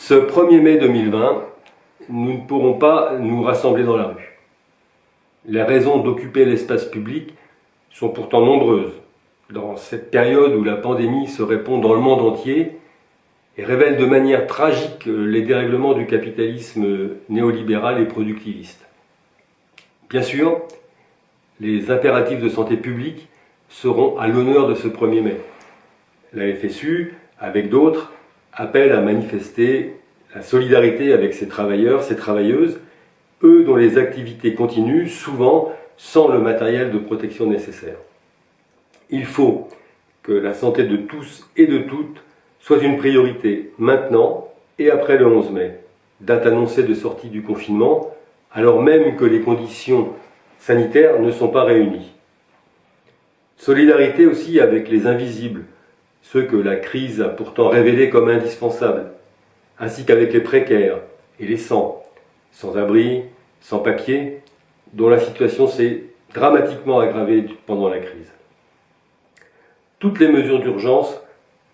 Ce 1er mai 2020, nous ne pourrons pas nous rassembler dans la rue. Les raisons d'occuper l'espace public sont pourtant nombreuses dans cette période où la pandémie se répand dans le monde entier et révèle de manière tragique les dérèglements du capitalisme néolibéral et productiviste. Bien sûr, les impératifs de santé publique seront à l'honneur de ce 1er mai. La FSU, avec d'autres, appelle à manifester la solidarité avec ces travailleurs, ces travailleuses, eux dont les activités continuent, souvent sans le matériel de protection nécessaire. Il faut que la santé de tous et de toutes soit une priorité maintenant et après le 11 mai, date annoncée de sortie du confinement, alors même que les conditions sanitaires ne sont pas réunies. Solidarité aussi avec les invisibles, ceux que la crise a pourtant révélés comme indispensables, ainsi qu'avec les précaires et les sans-abri, sans-papiers, dont la situation s'est dramatiquement aggravée pendant la crise. Toutes les mesures d'urgence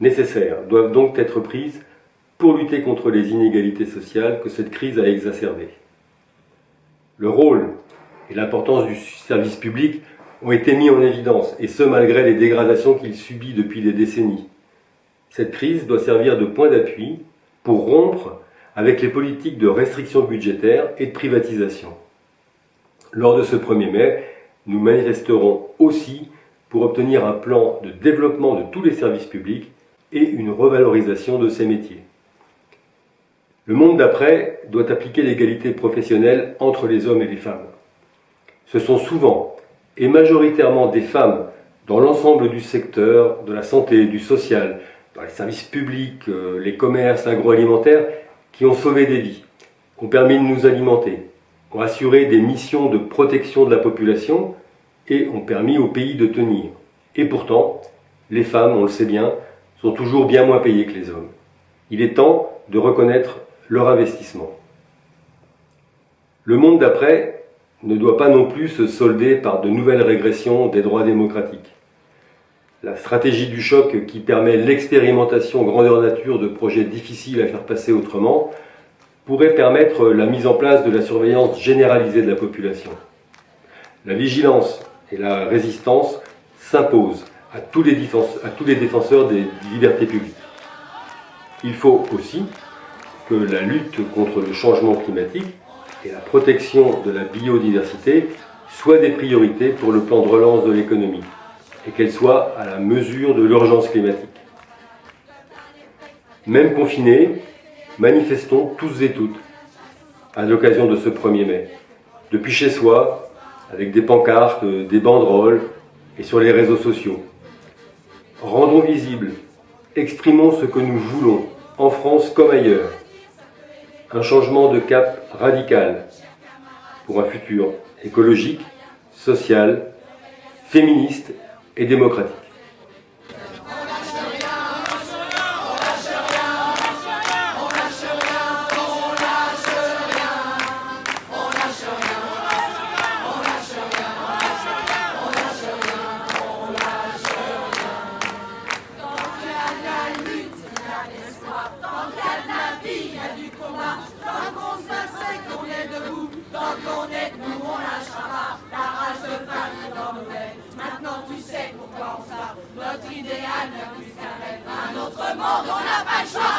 nécessaires doivent donc être prises pour lutter contre les inégalités sociales que cette crise a exacerbées. Le rôle et l'importance du service public ont été mis en évidence, et ce malgré les dégradations qu'il subit depuis des décennies. Cette crise doit servir de point d'appui pour rompre avec les politiques de restriction budgétaire et de privatisation. Lors de ce 1er mai, nous manifesterons aussi pour obtenir un plan de développement de tous les services publics et une revalorisation de ces métiers. Le monde d'après doit appliquer l'égalité professionnelle entre les hommes et les femmes. Ce sont souvent et majoritairement des femmes dans l'ensemble du secteur, de la santé, du social, dans les services publics, les commerces agroalimentaires, qui ont sauvé des vies, ont permis de nous alimenter, ont assuré des missions de protection de la population et ont permis au pays de tenir. Et pourtant, les femmes, on le sait bien, sont toujours bien moins payées que les hommes. Il est temps de reconnaître leur investissement. Le monde d'après ne doit pas non plus se solder par de nouvelles régressions des droits démocratiques. La stratégie du choc qui permet l'expérimentation grandeur nature de projets difficiles à faire passer autrement pourrait permettre la mise en place de la surveillance généralisée de la population. La vigilance et la résistance s'imposent à tous les défenseurs des libertés publiques. Il faut aussi que la lutte contre le changement climatique et la protection de la biodiversité soient des priorités pour le plan de relance de l'économie et qu'elles soient à la mesure de l'urgence climatique. Même confinés, manifestons tous et toutes à l'occasion de ce 1er mai, depuis chez soi, avec des pancartes, des banderoles et sur les réseaux sociaux. Rendons visible, exprimons ce que nous voulons, en France comme ailleurs. Un changement de cap radical pour un futur écologique, social, féministe et démocratique. Notre idéal ne plus qu'un rêve, un autre monde, on n'a pas le choix.